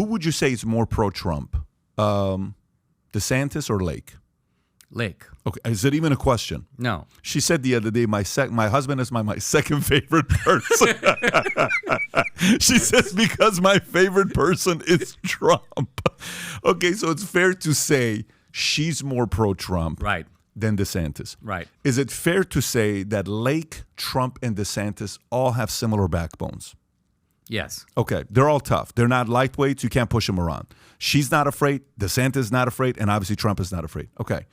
who would you say is more pro-Trump? DeSantis or Lake? Lake. Okay, is it even a question? No. She said the other day, my husband is my second favorite person. She says because my favorite person is Trump. Okay, so it's fair to say she's more pro-Trump Right. than DeSantis. Right. Is it fair to say that Lake, Trump, and DeSantis all have similar backbones? Yes. Okay, they're all tough. They're not lightweights. You can't push them around. She's not afraid. DeSantis is not afraid. And obviously Trump is not afraid. Okay.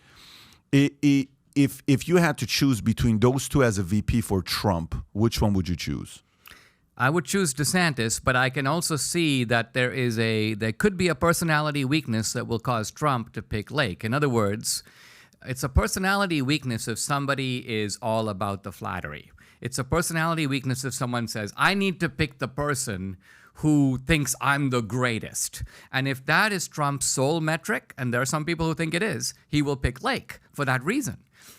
If you had to choose between those two as a VP for Trump, which one would you choose? I would choose DeSantis, but I can also see that there could be a personality weakness that will cause Trump to pick Lake. In other words, it's a personality weakness if somebody is all about the flattery. It's a personality weakness if someone says, I need to pick the person who thinks I'm the greatest. And if that is Trump's sole metric, and there are some people who think it is, he will pick Lake for that reason.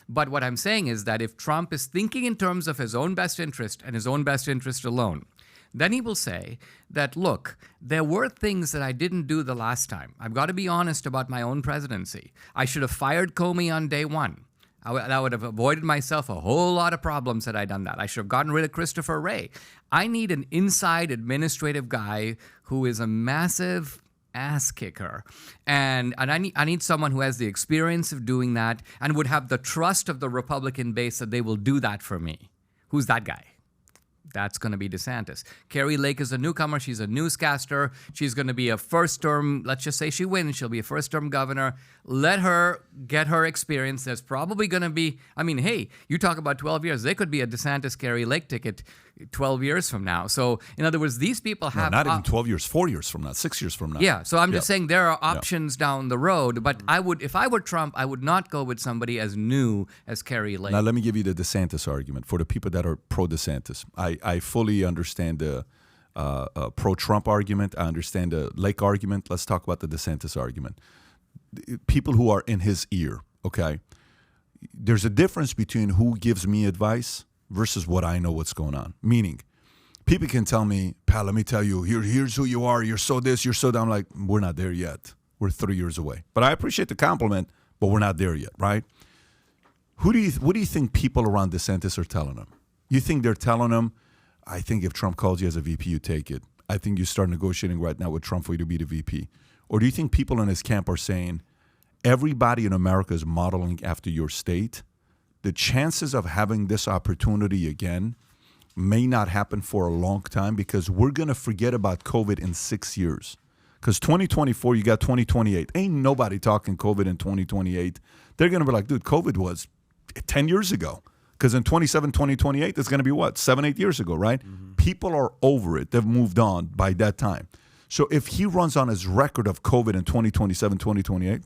But what I'm saying is that if Trump is thinking in terms of his own best interest and his own best interest alone, then he will say that, look, there were things that I didn't do the last time. I've got to be honest about my own presidency. I should have fired Comey on day one. That would have avoided myself a whole lot of problems had I done that. I should have gotten rid of Christopher Wray. I need an inside administrative guy who is a massive ass kicker. And I need someone who has the experience of doing that and would have the trust of the Republican base that they will do that for me. Who's that guy? That's going to be DeSantis. Kari Lake is a newcomer. She's a newscaster. She's going to be a first-term, let's just say she wins. She'll be a first-term governor. Let her get her experience. There's probably going to be, hey, you talk about 12 years. There could be a DeSantis-Kari Lake ticket 12 years from now. So, in other words, these people have... No, not even 12 years, 4 years from now, 6 years from now. Yeah, so I'm just saying there are options down the road. But if I were Trump, I would not go with somebody as new as Kari Lake. Now, let me give you the DeSantis argument. For the people that are pro-DeSantis, I fully understand the pro-Trump argument. I understand the Lake argument. Let's talk about the DeSantis argument. People who are in his ear, okay? There's a difference between who gives me advice versus what I know what's going on. Meaning, people can tell me, pal, let me tell you, here's who you are. You're so this, you're so that. I'm like, we're not there yet. We're 3 years away. But I appreciate the compliment, but we're not there yet, right? What do you think people around DeSantis are telling him? You think they're telling him, I think if Trump calls you as a VP, you take it. I think you start negotiating right now with Trump for you to be the VP. Or do you think people in his camp are saying, everybody in America is modeling after your state? The chances of having this opportunity again may not happen for a long time because we're going to forget about COVID in 6 years. Because 2024, you got 2028. Ain't nobody talking COVID in 2028. They're going to be like, dude, COVID was 10 years ago. Because in 2028, it's going to be what? 7-8 years ago, right? Mm-hmm. People are over it. They've moved on by that time. So if he runs on his record of COVID in 2027, 2028,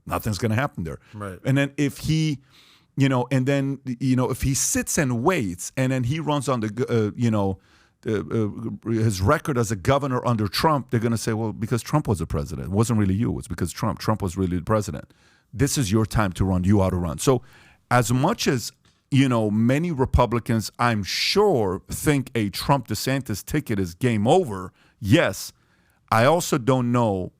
nothing's going to happen there. Right. And then if he... if he sits and waits and then he runs on his record as a governor under Trump, they're going to say, well, because Trump was the president. It wasn't really you. It was because Trump was really the president. This is your time to run. You ought to run. So as much as, many Republicans, I'm sure, think a Trump-DeSantis ticket is game over, yes, I also don't know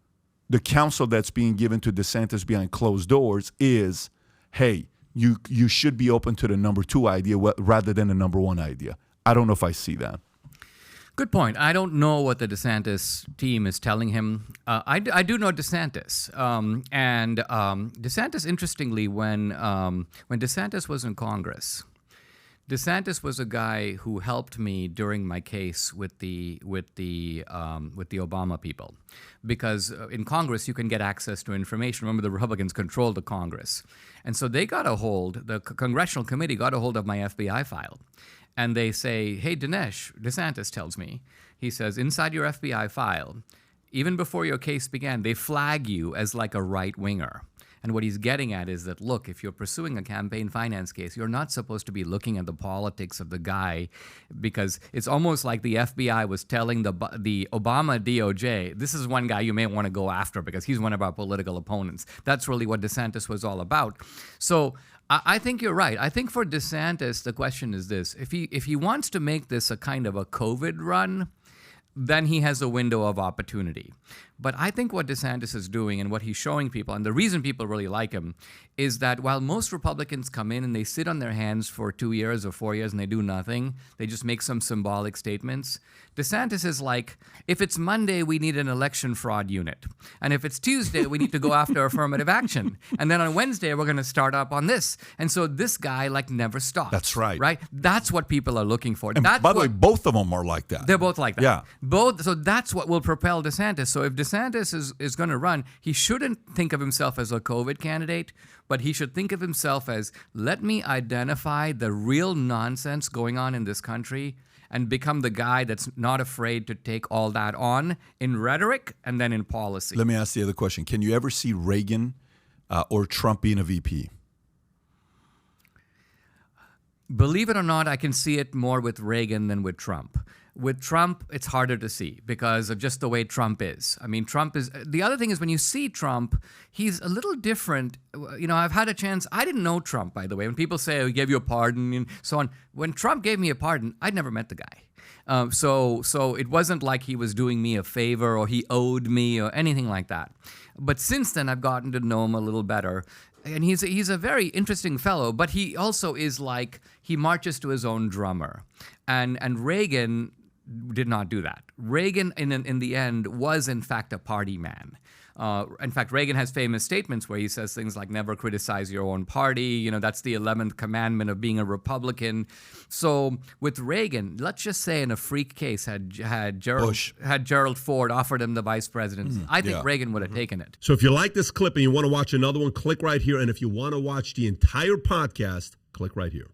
the counsel that's being given to DeSantis behind closed doors is, hey, you should be open to the number 2 idea rather than the number 1 idea. I don't know if I see that. Good point. I don't know what the DeSantis team is telling him. I do know DeSantis. And DeSantis, interestingly, when DeSantis was in Congress, DeSantis was a guy who helped me during my case with the Obama people, because in Congress you can get access to information. Remember, the Republicans controlled the Congress, and so they got a hold. The Congressional Committee got a hold of my FBI file, and they say, "Hey, DeSantis tells me," he says, "inside your FBI file, even before your case began, they flag you as like a right winger." And what he's getting at is that, look, if you're pursuing a campaign finance case, you're not supposed to be looking at the politics of the guy, because it's almost like the FBI was telling the Obama DOJ, this is one guy you may want to go after because he's one of our political opponents. That's really what DeSantis was all about. So I think you're right. I think for DeSantis, the question is this. If he wants to make this a kind of a COVID run, then he has a window of opportunity. But I think what DeSantis is doing and what he's showing people, and the reason people really like him, is that while most Republicans come in and they sit on their hands for 2 years or 4 years and they do nothing, they just make some symbolic statements, DeSantis is like, if it's Monday, we need an election fraud unit. And if it's Tuesday, we need to go after affirmative action. And then on Wednesday, we're going to start up on this. And so this guy like never stops. That's right. Right? That's what people are looking for. And that's by the way, both of them are like that. They're both like that. Yeah. Both. So that's what will propel DeSantis. So if DeSantis is going to run, he shouldn't think of himself as a COVID candidate, but he should think of himself as, let me identify the real nonsense going on in this country and become the guy that's not afraid to take all that on in rhetoric and then in policy. Let me ask the other question. Can you ever see Reagan or Trump being a VP? Believe it or not, I can see it more with Reagan than with Trump. With Trump, it's harder to see because of just the way Trump is. I mean, Trump is... The other thing is when you see Trump, he's a little different. You know, I've had a chance... I didn't know Trump, by the way. When people say, oh, he gave you a pardon and so on. When Trump gave me a pardon, I'd never met the guy. So it wasn't like he was doing me a favor or he owed me or anything like that. But since then, I've gotten to know him a little better. And he's a very interesting fellow, but he also is like, he marches to his own drummer. And Reagan did not do that. Reagan, in the end, was in fact a party man. In fact, Reagan has famous statements where he says things like, never criticize your own party. You know, that's the 11th commandment of being a Republican. So with Reagan, let's just say in a freak case, had Gerald Ford offered him the vice presidency, I think Reagan would have taken it. So if you like this clip and you want to watch another one, click right here. And if you want to watch the entire podcast, click right here.